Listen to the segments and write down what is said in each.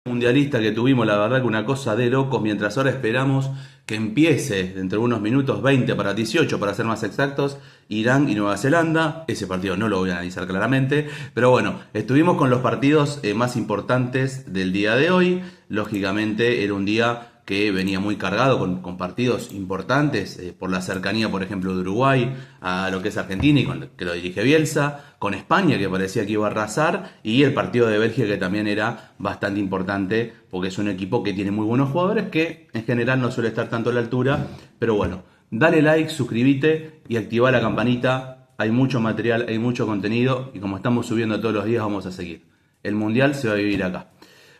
Mundialista que tuvimos, la verdad que una cosa de locos, mientras ahora esperamos que empiece dentro de unos minutos, 20 para 18 para ser más exactos, Irán y Nueva Zelanda. Ese partido no lo voy a analizar claramente, pero bueno, estuvimos con los partidos más importantes del día de hoy. Lógicamente era un día que venía muy cargado con partidos importantes, por la cercanía, por ejemplo, de Uruguay a lo que es Argentina y que lo dirige Bielsa, con España, que parecía que iba a arrasar, y el partido de Bélgica, que también era bastante importante, porque es un equipo que tiene muy buenos jugadores, que en general no suele estar tanto a la altura, pero bueno, dale like, suscríbete y activa la campanita. Hay mucho material, hay mucho contenido, y como estamos subiendo todos los días, vamos a seguir. El Mundial se va a vivir acá.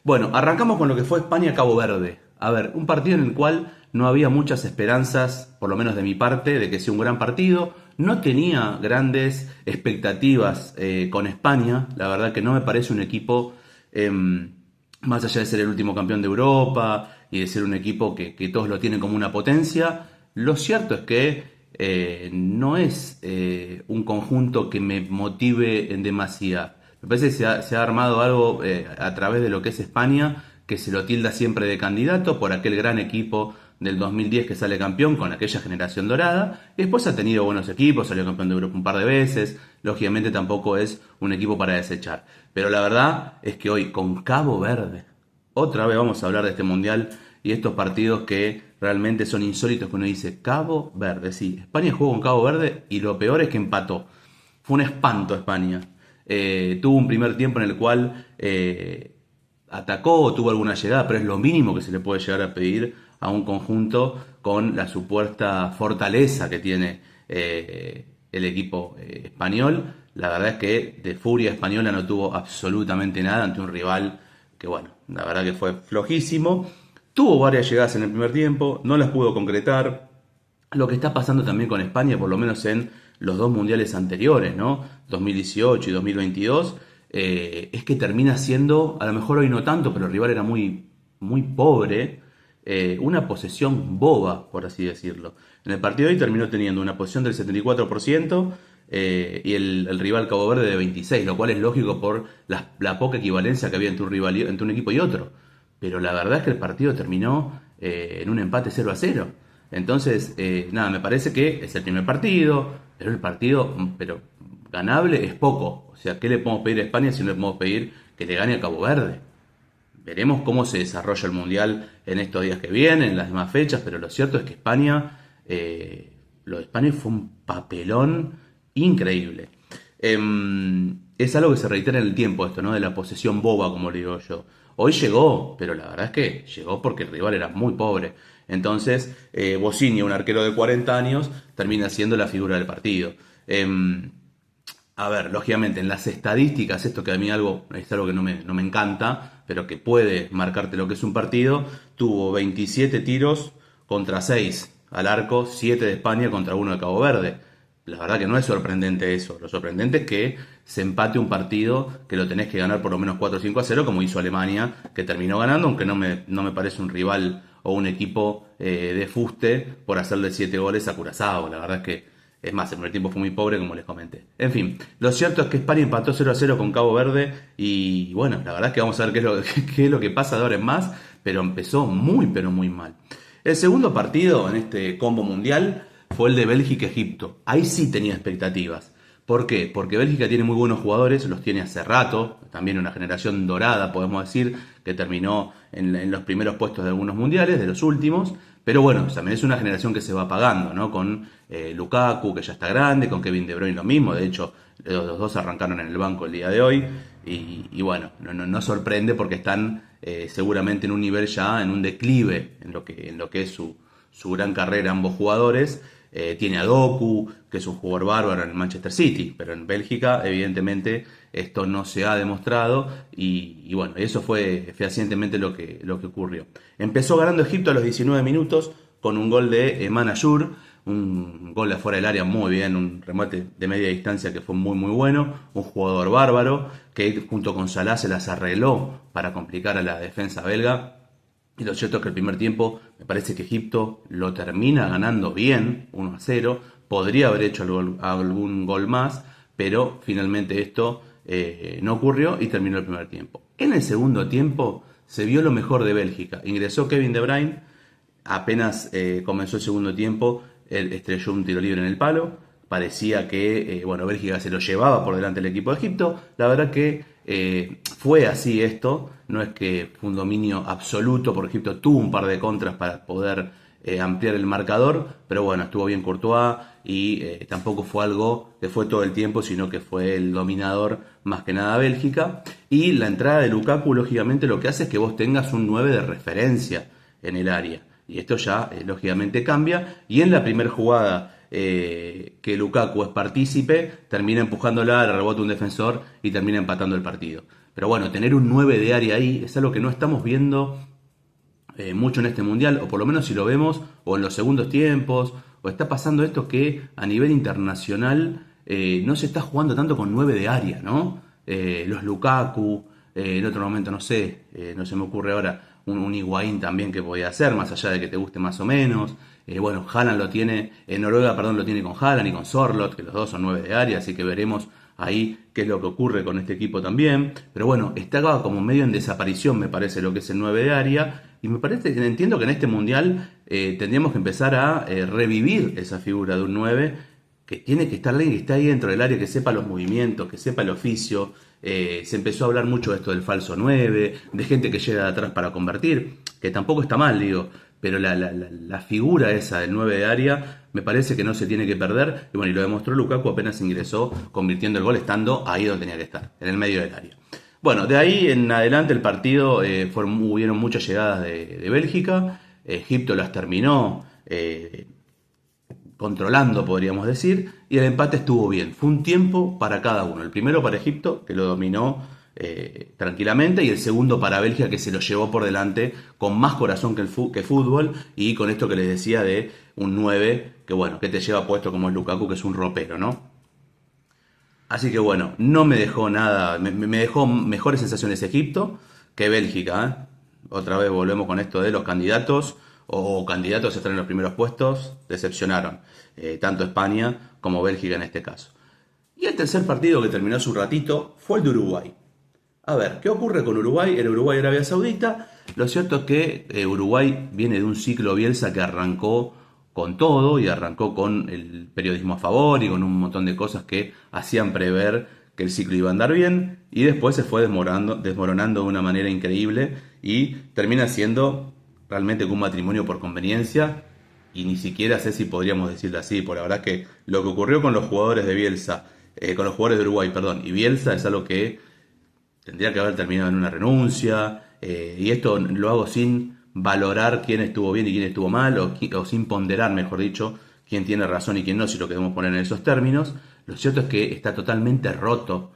Bueno, arrancamos con lo que fue España-Cabo Verde. A ver, un partido en el cual no había muchas esperanzas, por lo menos de mi parte, de que sea un gran partido. No tenía grandes expectativas con España. La verdad que no me parece un equipo, más allá de ser el último campeón de Europa y de ser un equipo que todos lo tienen como una potencia. Lo cierto es que no es un conjunto que me motive en demasía. Me parece que se ha armado algo a través de lo que es España, que se lo tilda siempre de candidato por aquel gran equipo del 2010 que sale campeón con aquella generación dorada. Y después ha tenido buenos equipos, salió campeón de Europa un par de veces. Lógicamente tampoco es un equipo para desechar. Pero la verdad es que hoy con Cabo Verde, otra vez vamos a hablar de este mundial y estos partidos que realmente son insólitos, que uno dice Cabo Verde. Sí, España jugó con Cabo Verde y lo peor es que empató. Fue un espanto España. Tuvo un primer tiempo en el cual atacó, tuvo alguna llegada, pero es lo mínimo que se le puede llegar a pedir a un conjunto con la supuesta fortaleza que tiene el equipo español. La verdad es que de furia española no tuvo absolutamente nada ante un rival que, bueno, la verdad que fue flojísimo. Tuvo varias llegadas en el primer tiempo, no las pudo concretar. Lo que está pasando también con España, por lo menos en los dos mundiales anteriores, ¿no? 2018 y 2022, es que termina siendo, a lo mejor hoy no tanto, pero el rival era muy pobre, una posesión boba, por así decirlo. En el partido de hoy terminó teniendo una posesión del 74% y el rival Cabo Verde de 26%, lo cual es lógico por la poca equivalencia que había entre un equipo y otro. Pero la verdad es que el partido terminó en un empate 0-0. Entonces, nada, me parece que es el primer partido, pero el partido, pero ganable es poco. O sea, ¿qué le podemos pedir a España si no le podemos pedir que le gane a Cabo Verde? Veremos cómo se desarrolla el Mundial en estos días que vienen, en las demás fechas, pero lo cierto es que España, lo de España fue un papelón increíble. Es algo que se reitera en el tiempo esto, ¿no? De la posesión boba, como le digo yo. Hoy llegó, pero la verdad es que llegó porque el rival era muy pobre. Entonces, Bossini, un arquero de 40 años, termina siendo la figura del partido. A ver, lógicamente en las estadísticas, esto que a mí es algo que no me encanta, pero que puede marcarte lo que es un partido, tuvo 27 tiros contra 6 al arco, 7 de España contra 1 de Cabo Verde. La verdad que no es sorprendente eso, lo sorprendente es que se empate un partido que lo tenés que ganar por lo menos 4-5-0, como hizo Alemania, que terminó ganando, aunque no me parece un rival o un equipo de fuste por hacerle 7 goles a Curazao. La verdad es que es más, el primer tiempo fue muy pobre, como les comenté. En fin, lo cierto es que España empató 0-0 con Cabo Verde. Y bueno, la verdad es que vamos a ver qué es lo que pasa de ahora en más. Pero empezó muy, pero muy mal. El segundo partido en este combo mundial fue el de Bélgica-Egipto. Ahí sí tenía expectativas. ¿Por qué? Porque Bélgica tiene muy buenos jugadores, los tiene hace rato. También una generación dorada, podemos decir, que terminó en los primeros puestos de algunos mundiales, de los últimos. Pero bueno, también es una generación que se va apagando, ¿no? Con Lukaku, que ya está grande, con Kevin De Bruyne lo mismo. De hecho, los dos arrancaron en el banco el día de hoy. Y bueno, no sorprende porque están seguramente en un nivel ya, en un declive en lo que es su gran carrera ambos jugadores. Tiene a Doku, que es un jugador bárbaro en el Manchester City, pero en Bélgica evidentemente esto no se ha demostrado y bueno, eso fue fehacientemente lo que ocurrió. Empezó ganando Egipto a los 19 minutos con un gol de Eman Ayur, un gol de afuera del área muy bien, un remate de media distancia que fue muy muy bueno, un jugador bárbaro que junto con Salah se las arregló para complicar a la defensa belga. Y lo cierto es que el primer tiempo me parece que Egipto lo termina ganando bien, 1-0. Podría haber hecho algún gol más, pero finalmente esto no ocurrió y terminó el primer tiempo. En el segundo tiempo se vio lo mejor de Bélgica. Ingresó Kevin De Bruyne, apenas comenzó el segundo tiempo, él estrelló un tiro libre en el palo. Parecía que Bélgica se lo llevaba por delante el equipo de Egipto. La verdad que fue así esto. No es que fue un dominio absoluto, porque Egipto tuvo un par de contras para poder ampliar el marcador. Pero bueno, estuvo bien Courtois y tampoco fue algo que fue todo el tiempo, sino que fue el dominador más que nada Bélgica. Y la entrada de Lukaku, lógicamente, lo que hace es que vos tengas un 9 de referencia en el área. Y esto ya, lógicamente, cambia. Y en la primera jugada que Lukaku es partícipe, termina empujándola, le rebota un defensor y termina empatando el partido. Pero bueno, tener un 9 de área ahí es algo que no estamos viendo mucho en este mundial, o por lo menos si lo vemos, o en los segundos tiempos, o está pasando esto que a nivel internacional no se está jugando tanto con 9 de área, ¿no? Los Lukaku, en otro momento no sé, no se me ocurre ahora, un Higuaín también que podía hacer, más allá de que te guste más o menos. Haaland lo tiene, Noruega, perdón, lo tiene con Haaland y con Sorloth, que los dos son 9 de área, así que veremos ahí qué es lo que ocurre con este equipo también. Pero bueno, está como medio en desaparición, me parece, lo que es el 9 de área. Y me parece, entiendo que en este mundial tendríamos que empezar a revivir esa figura de un 9, que tiene que estar alguien que está ahí dentro del área, que sepa los movimientos, que sepa el oficio. Se empezó a hablar mucho de esto del falso 9, de gente que llega de atrás para convertir, que tampoco está mal, digo, pero la figura esa del 9 de área me parece que no se tiene que perder. Y bueno, y lo demostró Lukaku apenas ingresó, convirtiendo el gol estando ahí donde tenía que estar, en el medio del área. Bueno, de ahí en adelante el partido hubieron muchas llegadas de Bélgica. Egipto las terminó controlando, podríamos decir, y el empate estuvo bien. Fue un tiempo para cada uno. El primero para Egipto, que lo dominó tranquilamente, y el segundo para Bélgica, que se lo llevó por delante con más corazón que fútbol, y con esto que les decía de un 9, que te lleva puesto como es Lukaku, que es un ropero, ¿no? Así que bueno, no me dejó nada, me dejó mejores sensaciones Egipto que Bélgica, ¿eh? Otra vez volvemos con esto de los candidatos o candidatos a estar en los primeros puestos, decepcionaron, tanto España como Bélgica en este caso. Y el tercer partido que terminó hace un ratito fue el de Uruguay. A ver, ¿qué ocurre con Uruguay? El Uruguay-Arabia Saudita. Lo cierto es que Uruguay viene de un ciclo Bielsa que arrancó con todo y arrancó con el periodismo a favor y con un montón de cosas que hacían prever que el ciclo iba a andar bien, y después se fue desmoronando de una manera increíble y termina siendo realmente un matrimonio por conveniencia, y ni siquiera sé si podríamos decirlo así, por la verdad que lo que ocurrió con los jugadores de Bielsa, con los jugadores de Uruguay, perdón, y Bielsa es algo que tendría que haber terminado en una renuncia, y esto lo hago sin valorar quién estuvo bien y quién estuvo mal, o sin ponderar, mejor dicho, quién tiene razón y quién no, si lo queremos poner en esos términos. Lo cierto es que está totalmente roto,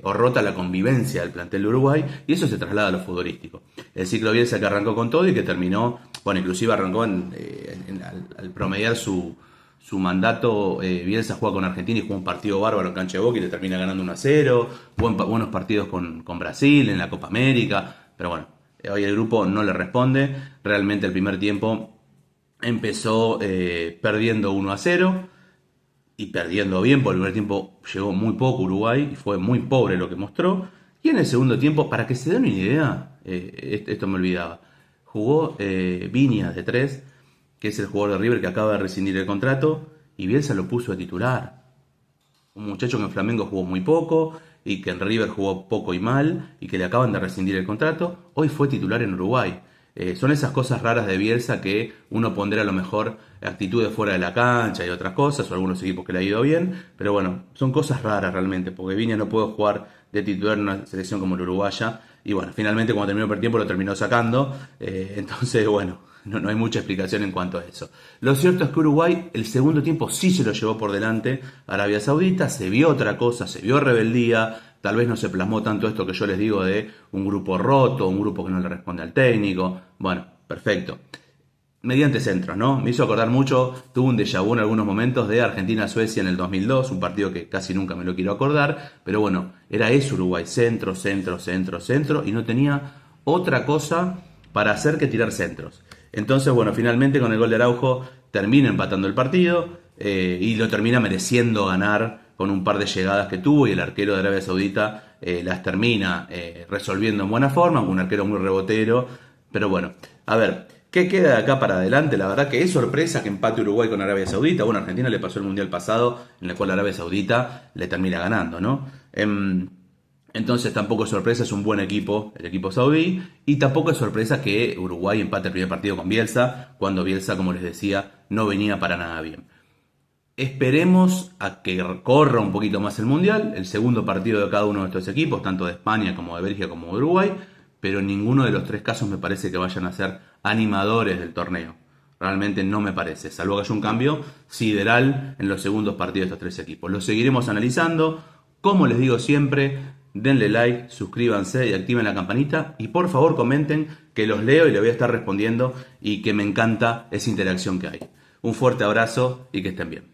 o rota la convivencia del plantel de Uruguay, y eso se traslada a lo futbolístico. El ciclo Bielsa que arrancó con todo y que terminó, inclusive arrancó al promediar su mandato, Bielsa juega con Argentina y juega un partido bárbaro en cancha de Boca y le termina ganando 1-0, buenos partidos con Brasil en la Copa América, pero bueno, hoy el grupo no le responde. Realmente el primer tiempo empezó perdiendo 1-0 y perdiendo bien, porque el primer tiempo llegó muy poco Uruguay y fue muy pobre lo que mostró. Y en el segundo tiempo, para que se den una idea, esto me olvidaba, jugó Viñas de 3, que es el jugador de River que acaba de rescindir el contrato, y Bielsa lo puso a titular. Un muchacho que en Flamengo jugó muy poco y que en River jugó poco y mal y que le acaban de rescindir el contrato, hoy fue titular en Uruguay. Son esas cosas raras de Bielsa que uno pondrá a lo mejor actitudes fuera de la cancha y otras cosas, o algunos equipos que le ha ido bien, pero bueno, son cosas raras realmente, porque Viña no puede jugar de titular en una selección como la uruguaya, y bueno, finalmente cuando terminó el primer tiempo lo terminó sacando, entonces bueno, no hay mucha explicación en cuanto a eso. Lo cierto es que Uruguay el segundo tiempo sí se lo llevó por delante a Arabia Saudita, se vio otra cosa, se vio rebeldía. Tal vez no se plasmó tanto esto que yo les digo de un grupo roto, un grupo que no le responde al técnico. Bueno, perfecto. Mediante centros, ¿no? Me hizo acordar mucho, tuve un déjà vu en algunos momentos de Argentina-Suecia en el 2002, un partido que casi nunca me lo quiero acordar, pero bueno, era eso Uruguay, centro, centro, centro, centro, y no tenía otra cosa para hacer que tirar centros. Entonces, bueno, finalmente con el gol de Araujo termina empatando el partido y lo termina mereciendo ganar con un par de llegadas que tuvo y el arquero de Arabia Saudita las termina resolviendo en buena forma, un arquero muy rebotero. Pero bueno, a ver, ¿qué queda de acá para adelante? La verdad que es sorpresa que empate Uruguay con Arabia Saudita. Bueno, Argentina le pasó el Mundial pasado, en el cual Arabia Saudita le termina ganando, ¿no? Entonces tampoco es sorpresa, es un buen equipo, el equipo saudí, y tampoco es sorpresa que Uruguay empate el primer partido con Bielsa, cuando Bielsa, como les decía, no venía para nada bien. Esperemos a que corra un poquito más el Mundial, el segundo partido de cada uno de estos equipos, tanto de España como de Bélgica como de Uruguay, pero en ninguno de los tres casos me parece que vayan a ser animadores del torneo. Realmente no me parece, salvo que haya un cambio sideral en los segundos partidos de estos tres equipos. Lo seguiremos analizando. Como les digo siempre, denle like, suscríbanse y activen la campanita. Y por favor comenten, que los leo y les voy a estar respondiendo y que me encanta esa interacción que hay. Un fuerte abrazo y que estén bien.